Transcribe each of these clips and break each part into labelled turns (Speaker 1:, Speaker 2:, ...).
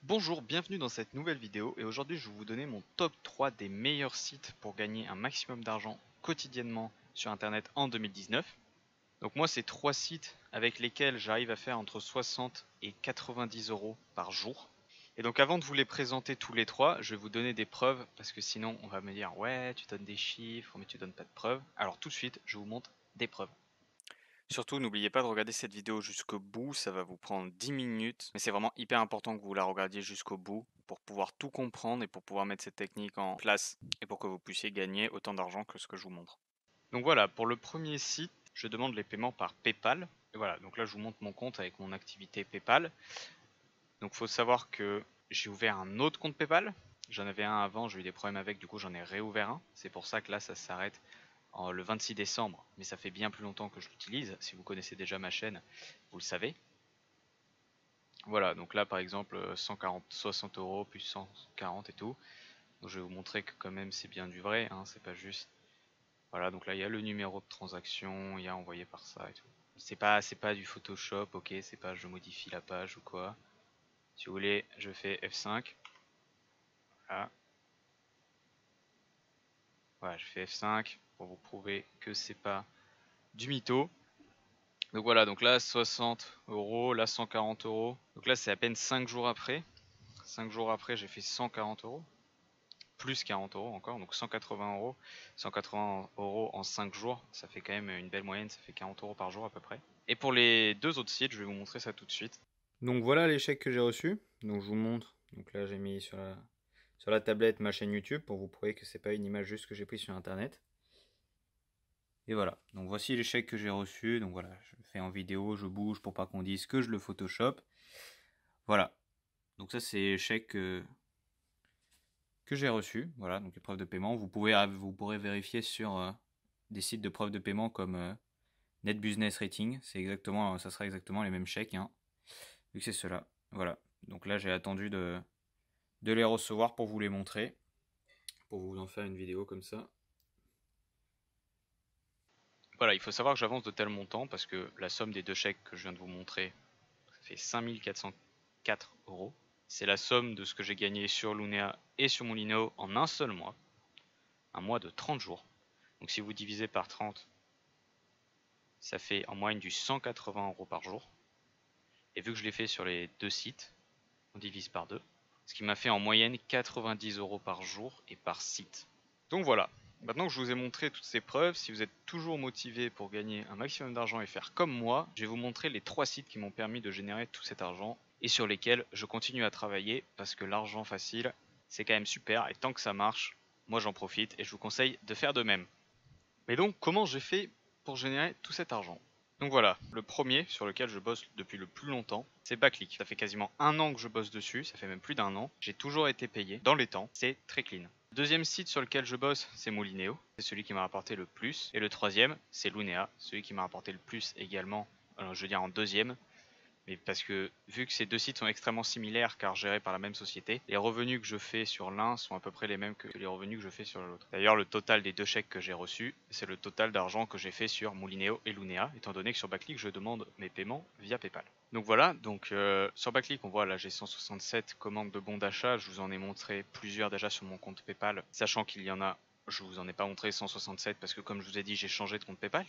Speaker 1: Bonjour, bienvenue dans cette nouvelle vidéo et aujourd'hui je vais vous donner mon top 3 des meilleurs sites pour gagner un maximum d'argent quotidiennement sur internet en 2019. Donc moi c'est 3 sites avec lesquels j'arrive à faire entre 60 et 90 euros par jour. Et donc avant de vous les présenter tous les trois, je vais vous donner des preuves parce que sinon on va me dire ouais tu donnes des chiffres mais tu donnes pas de preuves. Alors tout de suite je vous montre des preuves. Surtout, n'oubliez pas de regarder cette vidéo jusqu'au bout, ça va vous prendre 10 minutes, mais c'est vraiment hyper important que vous la regardiez jusqu'au bout pour pouvoir tout comprendre et pour pouvoir mettre cette technique en place et pour que vous puissiez gagner autant d'argent que ce que je vous montre. Donc voilà, pour le premier site, je demande les paiements par PayPal. Et voilà, donc là je vous montre mon compte avec mon activité PayPal. Donc il faut savoir que j'ai ouvert un autre compte PayPal. J'en avais un avant, j'ai eu des problèmes avec, du coup j'en ai réouvert un. C'est pour ça que là ça s'arrête le 26 décembre, mais ça fait bien plus longtemps que je l'utilise. Si vous connaissez déjà ma chaîne, vous le savez. Voilà, donc là par exemple 140, 60 euros plus 140 et tout. Donc je vais vous montrer que quand même c'est bien du vrai, hein, c'est pas juste. Voilà, donc là il y a le numéro de transaction, il y a envoyé par ça et tout. C'est pas du Photoshop, ok, c'est pas je modifie la page ou quoi. Si vous voulez, je fais F5. Voilà, voilà je fais F5 pour vous prouver que c'est pas du mytho. Donc voilà, donc là 60 euros, là 140 euros. Donc là c'est à peine 5 jours après. 5 jours après j'ai fait 140 euros. Plus 40 euros encore, donc 180 euros. 180 euros en 5 jours, ça fait quand même une belle moyenne, ça fait 40 euros par jour à peu près. Et pour les deux autres sites, je vais vous montrer ça tout de suite.
Speaker 2: Donc voilà les chèques que j'ai reçus. Donc je vous montre. Donc là j'ai mis sur la tablette ma chaîne YouTube pour vous prouver que c'est pas une image juste que j'ai prise sur internet. Et voilà. Donc voici les chèques que j'ai reçus. Donc voilà, je fais en vidéo, je bouge pour pas qu'on dise que je le Photoshop. Voilà. Donc ça c'est les chèques que j'ai reçus. Voilà, donc les preuves de paiement. Vous pourrez vérifier sur des sites de preuves de paiement comme Net Business Rating. Ça sera exactement les mêmes chèques, hein, vu que c'est cela. Voilà. Donc là j'ai attendu de les recevoir pour vous les montrer, pour vous en faire une vidéo comme ça.
Speaker 1: Voilà, il faut savoir que j'avance de tel montant parce que la somme des deux chèques que je viens de vous montrer, ça fait 5404 euros. C'est la somme de ce que j'ai gagné sur Lunea et sur Moulineau en un seul mois, un mois de 30 jours. Donc si vous divisez par 30, ça fait en moyenne du 180 euros par jour. Et vu que je l'ai fait sur les deux sites, on divise par 2, ce qui m'a fait en moyenne 90 euros par jour et par site. Donc voilà, maintenant que je vous ai montré toutes ces preuves, si vous êtes toujours motivé pour gagner un maximum d'argent et faire comme moi, je vais vous montrer les 3 sites qui m'ont permis de générer tout cet argent et sur lesquels je continue à travailler parce que l'argent facile, c'est quand même super et tant que ça marche, moi j'en profite et je vous conseille de faire de même. Mais donc comment j'ai fait pour générer tout cet argent? Donc voilà, le premier sur lequel je bosse depuis le plus longtemps, c'est Backlick. Ça fait quasiment un an que je bosse dessus, ça fait même plus d'un an. J'ai toujours été payé dans les temps, c'est très clean. Le deuxième site sur lequel je bosse, c'est Moulinéo, c'est celui qui m'a rapporté le plus. Et le troisième, c'est Lunea, celui qui m'a rapporté le plus également, alors je veux dire en deuxième, mais parce que vu que ces deux sites sont extrêmement similaires car gérés par la même société, les revenus que je fais sur l'un sont à peu près les mêmes que les revenus que je fais sur l'autre. D'ailleurs, le total des deux chèques que j'ai reçus, c'est le total d'argent que j'ai fait sur Moulinéo et Lunea, étant donné que sur Backlick, je demande mes paiements via PayPal. Donc voilà, sur Backlick, on voit là j'ai 167 commandes de bons d'achat, je vous en ai montré plusieurs déjà sur mon compte PayPal, sachant qu'il y en a, je vous en ai pas montré 167 parce que comme je vous ai dit, j'ai changé de compte PayPal.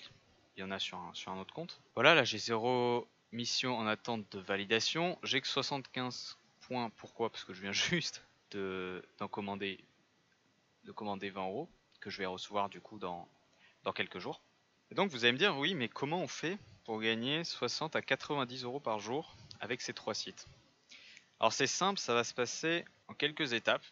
Speaker 1: Il y en a sur un autre compte. Voilà, là j'ai 0 mission en attente de validation. J'ai que 75 points. Pourquoi? Parce que je viens juste d'en commander, de commander 20 euros que je vais recevoir du coup dans quelques jours. Et donc vous allez me dire, oui, mais comment on fait pour gagner 60 à 90 euros par jour avec ces trois sites? Alors c'est simple, ça va se passer en quelques étapes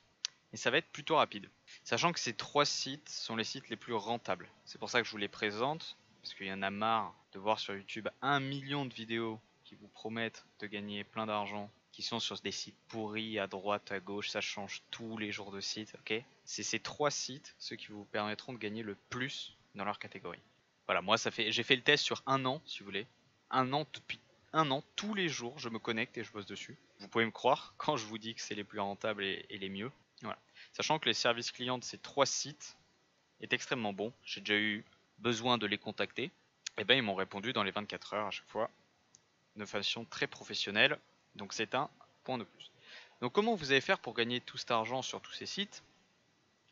Speaker 1: et ça va être plutôt rapide. Sachant que ces trois sites sont les sites les plus rentables. C'est pour ça que je vous les présente, parce qu'il y en a marre de voir sur YouTube 1 million de vidéos qui vous promettent de gagner plein d'argent, qui sont sur des sites pourris à droite, à gauche, ça change tous les jours de site, ok? C'est ces trois sites ceux qui vous permettront de gagner le plus dans leur catégorie. Voilà, moi j'ai fait le test sur un an, si vous voulez. Un an, depuis un an, tous les jours, je me connecte et je bosse dessus. Vous pouvez me croire quand je vous dis que c'est les plus rentables et les mieux. Voilà. Sachant que les services clients de ces trois sites est extrêmement bon. J'ai déjà eu besoin de les contacter. Et ben ils m'ont répondu dans les 24 heures à chaque fois, de façon très professionnelle. Donc c'est un point de plus. Donc comment vous allez faire pour gagner tout cet argent sur tous ces sites?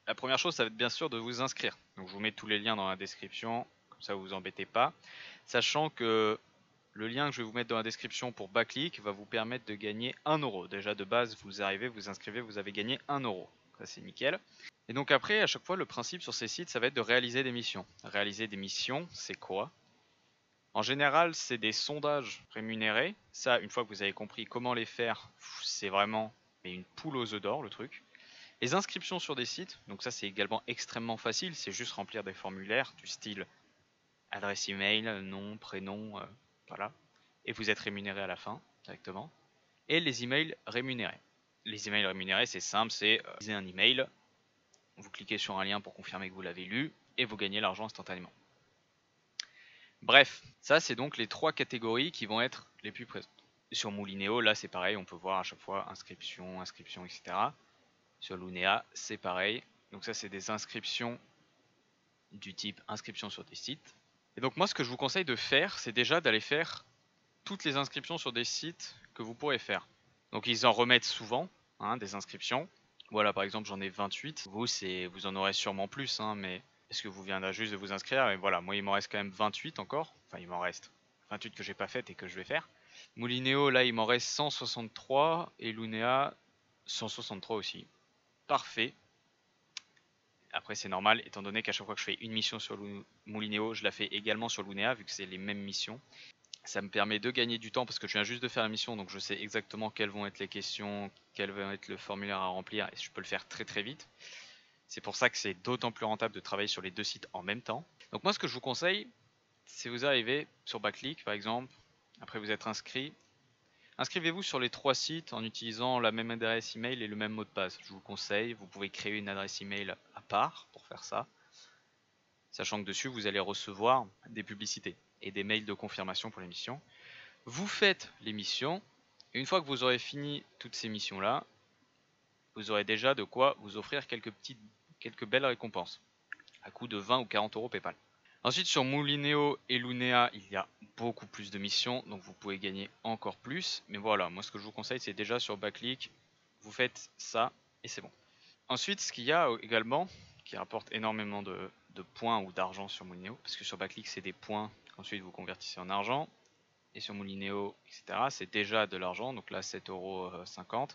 Speaker 1: La première chose, ça va être bien sûr de vous inscrire. Donc je vous mets tous les liens dans la description, comme ça vous vous embêtez pas. Sachant que le lien que je vais vous mettre dans la description pour Backleak va vous permettre de gagner 1 euro. Déjà de base, vous arrivez, vous inscrivez, vous avez gagné 1 euro. Ça c'est nickel. Et donc après, à chaque fois, le principe sur ces sites, ça va être de réaliser des missions. Réaliser des missions, c'est quoi? En général, c'est des sondages rémunérés. Ça, une fois que vous avez compris comment les faire, c'est vraiment une poule aux œufs d'or le truc. Les inscriptions sur des sites, donc ça c'est également extrêmement facile, c'est juste remplir des formulaires du style adresse email, nom, prénom, voilà. Et vous êtes rémunéré à la fin directement. Et les emails rémunérés. Les emails rémunérés, c'est simple, c'est un email, vous cliquez sur un lien pour confirmer que vous l'avez lu et vous gagnez l'argent instantanément. Bref, ça c'est donc les 3 catégories qui vont être les plus présentes. Sur Moulinéo, là c'est pareil, on peut voir à chaque fois inscription, inscription, etc. Sur Lunea, c'est pareil. Donc ça c'est des inscriptions du type inscription sur des sites. Et donc moi ce que je vous conseille de faire, c'est déjà d'aller faire toutes les inscriptions sur des sites que vous pourrez faire. Donc ils en remettent souvent, hein, des inscriptions. Voilà, par exemple j'en ai 28. Vous en aurez sûrement plus, hein, mais est-ce que vous viendrez juste de vous inscrire? Et voilà, moi il m'en reste quand même 28 encore. Enfin il m'en reste 28 que j'ai pas fait et que je vais faire. Moulinéo, là il m'en reste 163 et Lunea 163 aussi. Parfait. Après c'est normal étant donné qu'à chaque fois que je fais une mission sur Moulinéo, je la fais également sur Lunea vu que c'est les mêmes missions. Ça me permet de gagner du temps parce que je viens juste de faire la mission, donc je sais exactement quelles vont être les questions, quel va être le formulaire à remplir et je peux le faire très très vite. C'est pour ça que c'est d'autant plus rentable de travailler sur les 2 sites en même temps. Donc moi ce que je vous conseille, si vous arrivez sur Backleak par exemple, après vous êtes inscrit, inscrivez-vous sur les 3 sites en utilisant la même adresse email et le même mot de passe. Je vous conseille, vous pouvez créer une adresse email à part pour faire ça, sachant que dessus vous allez recevoir des publicités et des mails de confirmation pour les missions. Vous faites les missions, et une fois que vous aurez fini toutes ces missions-là, vous aurez déjà de quoi vous offrir quelques belles récompenses, à coût de 20 ou 40 euros PayPal. Ensuite, sur Moulinéo et Lunea, il y a beaucoup plus de missions, donc vous pouvez gagner encore plus. Mais voilà, moi ce que je vous conseille, c'est déjà sur Backleak, vous faites ça, et c'est bon. Ensuite, ce qu'il y a également, qui rapporte énormément de points ou d'argent sur Moulinéo, parce que sur Backleak, c'est des points qu'ensuite vous convertissez en argent. Et sur Moulinéo, etc., c'est déjà de l'argent, donc là 7,50€,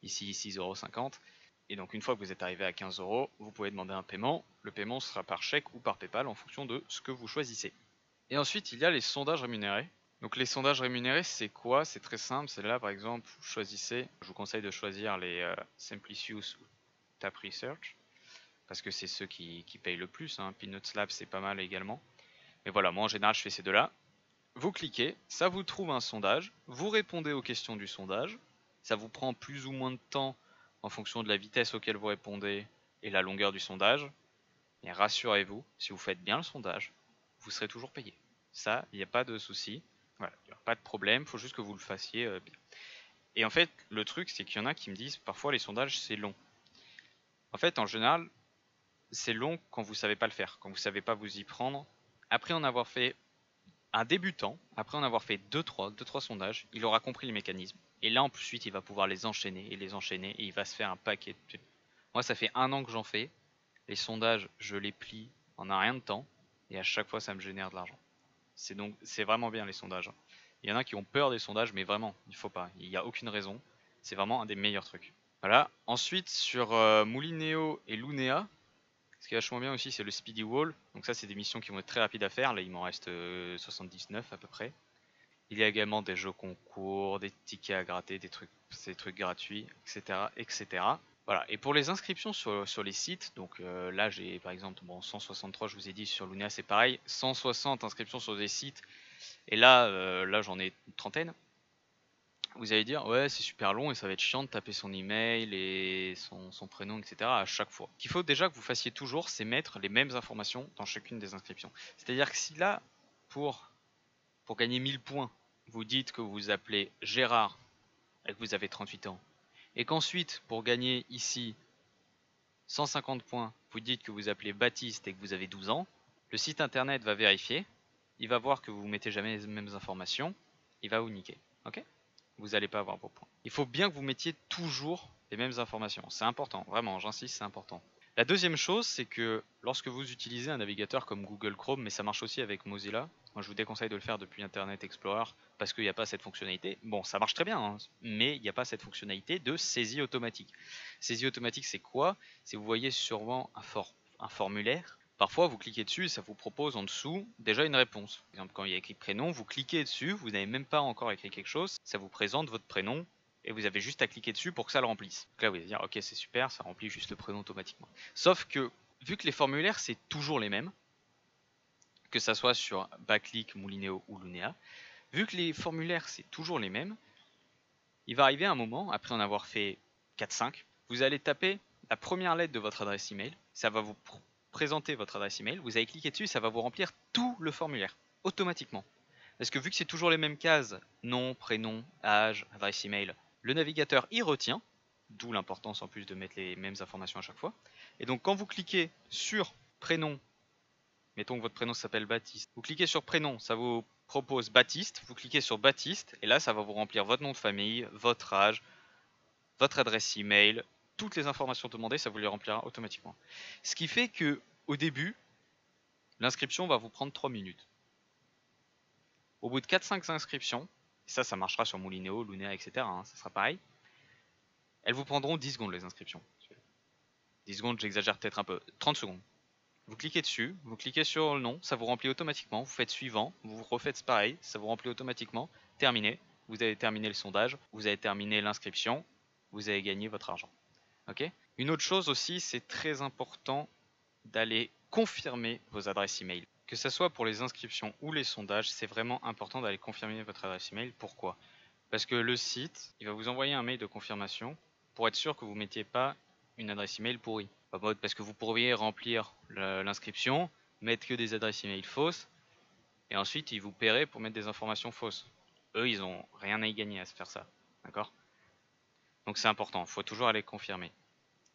Speaker 1: ici 6,50€. Et donc une fois que vous êtes arrivé à 15 euros, vous pouvez demander un paiement. Le paiement sera par chèque ou par PayPal en fonction de ce que vous choisissez. Et ensuite, il y a les sondages rémunérés. Donc les sondages rémunérés, c'est quoi? C'est très simple, c'est là par exemple, vous choisissez, je vous conseille de choisir les Simplicius ou Tap Research, parce que c'est ceux qui payent le plus, hein. Peanuts Lab c'est pas mal également. Mais voilà, moi en général je fais ces deux-là. Vous cliquez, ça vous trouve un sondage, vous répondez aux questions du sondage, ça vous prend plus ou moins de temps en fonction de la vitesse auquel vous répondez et la longueur du sondage, mais rassurez-vous, si vous faites bien le sondage, vous serez toujours payé. Ça, il n'y a pas de souci, voilà, il n'y a pas de problème, il faut juste que vous le fassiez bien. Et en fait, le truc, c'est qu'il y en a qui me disent, parfois les sondages, c'est long. En fait, en général, c'est long quand vous ne savez pas le faire, quand vous ne savez pas vous y prendre. Après en avoir fait un débutant, après en avoir fait 2-3 sondages, il aura compris les mécanismes. Et là, ensuite, il va pouvoir les enchaîner, et il va se faire un paquet. Moi, ça fait 1 an que j'en fais. Les sondages, je les plie en un rien de temps, et à chaque fois, ça me génère de l'argent. C'est vraiment bien les sondages. Il y en a qui ont peur des sondages, mais vraiment, il faut pas. Il n'y a aucune raison. C'est vraiment un des meilleurs trucs. Voilà. Ensuite, sur Moulinéo et Lunea, ce qui est vachement bien aussi, c'est le Speedy Wall. Donc ça, c'est des missions qui vont être très rapides à faire. Là, il m'en reste 79 à peu près. Il y a également des jeux concours, des tickets à gratter, des trucs gratuits, etc., etc. Voilà. Et pour les inscriptions sur les sites, donc là, j'ai par exemple 163, je vous ai dit, sur Lunea, c'est pareil. 160 inscriptions sur des sites. Et là j'en ai une trentaine. Vous allez dire, ouais, c'est super long et ça va être chiant de taper son email et son prénom, etc. à chaque fois. Ce qu'il faut déjà que vous fassiez toujours, c'est mettre les mêmes informations dans chacune des inscriptions. C'est-à-dire que si là, pour gagner 1000 points, vous dites que vous vous appelez Gérard et que vous avez 38 ans, et qu'ensuite, pour gagner ici 150 points, vous dites que vous appelez Baptiste et que vous avez 12 ans, le site internet va vérifier, il va voir que vous mettez jamais les mêmes informations, il va vous niquer. Ok ? vous n'allez pas avoir vos points. Il faut bien que vous mettiez toujours les mêmes informations. C'est important, vraiment, j'insiste, c'est important. La deuxième chose, c'est que lorsque vous utilisez un navigateur comme Google Chrome, mais ça marche aussi avec Mozilla, moi je vous déconseille de le faire depuis Internet Explorer parce qu'il n'y a pas cette fonctionnalité. Bon, ça marche très bien, hein, mais il n'y a pas cette fonctionnalité de saisie automatique. Saisie automatique, c'est quoi? C'est vous voyez sûrement un formulaire. Parfois, vous cliquez dessus et ça vous propose en dessous déjà une réponse. Par exemple, quand il y a écrit prénom, vous cliquez dessus, vous n'avez même pas encore écrit quelque chose, ça vous présente votre prénom et vous avez juste à cliquer dessus pour que ça le remplisse. Donc là, vous allez dire, ok, c'est super, ça remplit juste le prénom automatiquement. Sauf que, vu que les formulaires, c'est toujours les mêmes, que ça soit sur Backleak, Moulinéo ou Lunea, vu que les formulaires, c'est toujours les mêmes, il va arriver un moment, après en avoir fait 4-5, vous allez taper la première lettre de votre adresse email, ça va vous présenter votre adresse email, vous allez cliquer dessus, ça va vous remplir tout le formulaire, automatiquement. Parce que vu que c'est toujours les mêmes cases, nom, prénom, âge, adresse email, le navigateur y retient, d'où l'importance en plus de mettre les mêmes informations à chaque fois. Et donc quand vous cliquez sur prénom, mettons que votre prénom s'appelle Baptiste, vous cliquez sur prénom, ça vous propose Baptiste, vous cliquez sur Baptiste, et là ça va vous remplir votre nom de famille, votre âge, votre adresse email, toutes les informations demandées, ça vous les remplira automatiquement. Ce qui fait que au début, l'inscription va vous prendre 3 minutes. Au bout de 4-5 inscriptions, ça marchera sur Moulinéo, Lunea, etc. Ça sera pareil. Elles vous prendront 10 secondes les inscriptions. 10 secondes, j'exagère peut-être un peu. 30 secondes. Vous cliquez dessus, vous cliquez sur le nom, ça vous remplit automatiquement. Vous faites suivant, vous refaites pareil, ça vous remplit automatiquement. Terminé. Vous avez terminé le sondage, vous avez terminé l'inscription, vous avez gagné votre argent. Ok ? Une autre chose aussi, c'est très important d'aller confirmer vos adresses email. Que ce soit pour les inscriptions ou les sondages, c'est vraiment important d'aller confirmer votre adresse email. Pourquoi ? Parce que le site, il va vous envoyer un mail de confirmation pour être sûr que vous ne mettiez pas une adresse email pourrie. Parce que vous pourriez remplir l'inscription, mettre que des adresses email fausses, et ensuite ils vous paieraient pour mettre des informations fausses. Eux, ils n'ont rien à y gagner à se faire ça. D'accord ? Donc c'est important, il faut toujours aller confirmer.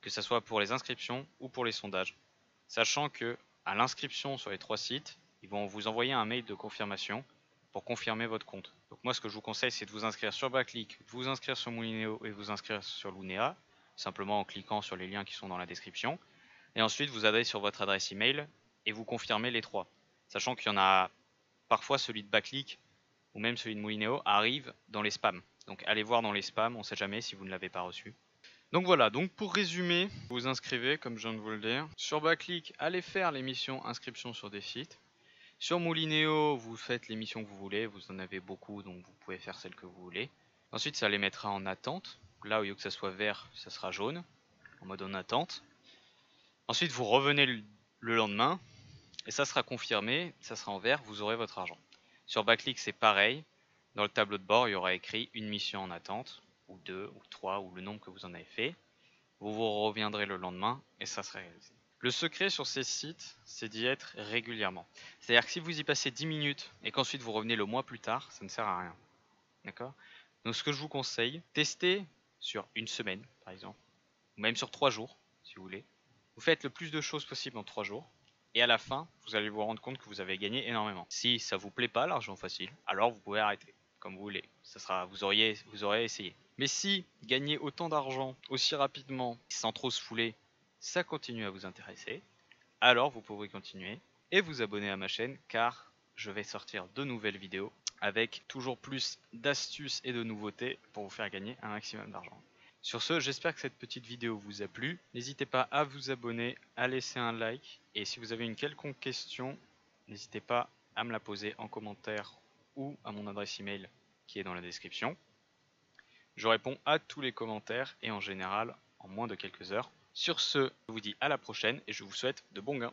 Speaker 1: Que ce soit pour les inscriptions ou pour les sondages. Sachant que à l'inscription sur les 3 sites, ils vont vous envoyer un mail de confirmation pour confirmer votre compte. Donc moi ce que je vous conseille, c'est de vous inscrire sur Backleak, de vous inscrire sur Moulinéo et de vous inscrire sur Lunea, simplement en cliquant sur les liens qui sont dans la description. Et ensuite vous allez sur votre adresse email et vous confirmez les 3. Sachant qu'il y en a parfois, celui de Backleak ou même celui de Moulinéo arrive dans les spams. Donc allez voir dans les spams, on ne sait jamais si vous ne l'avez pas reçu. Donc voilà, donc pour résumer, vous inscrivez comme je viens de vous le dire. Sur Backleak, allez faire l'émission inscription sur des sites. Sur Moulinéo, vous faites l'émission que vous voulez, vous en avez beaucoup, donc vous pouvez faire celle que vous voulez. Ensuite, ça les mettra en attente. Là, au lieu que ça soit vert, ça sera jaune, en mode en attente. Ensuite, vous revenez le lendemain, et ça sera confirmé, ça sera en vert, vous aurez votre argent. Sur Backleak, c'est pareil. Dans le tableau de bord, il y aura écrit une mission en attente, ou 2, ou 3, ou le nombre que vous en avez fait. Vous reviendrez le lendemain, et ça sera réalisé. Le secret sur ces sites, c'est d'y être régulièrement. C'est-à-dire que si vous y passez 10 minutes et qu'ensuite vous revenez le mois plus tard, ça ne sert à rien. D'accord ? Donc ce que je vous conseille, testez sur une semaine par exemple, ou même sur 3 jours si vous voulez. Vous faites le plus de choses possible en 3 jours, et à la fin, vous allez vous rendre compte que vous avez gagné énormément. Si ça vous plaît pas l'argent facile, alors vous pouvez arrêter, comme vous voulez. Vous aurez essayé. Mais si gagner autant d'argent aussi rapidement, sans trop se fouler, ça continue à vous intéresser, alors vous pouvez continuer et vous abonner à ma chaîne car je vais sortir de nouvelles vidéos avec toujours plus d'astuces et de nouveautés pour vous faire gagner un maximum d'argent. Sur ce, j'espère que cette petite vidéo vous a plu. N'hésitez pas à vous abonner, à laisser un like et si vous avez une quelconque question, n'hésitez pas à me la poser en commentaire ou à mon adresse email qui est dans la description. Je réponds à tous les commentaires et en général en moins de quelques heures. Sur ce, je vous dis à la prochaine et je vous souhaite de bons gains.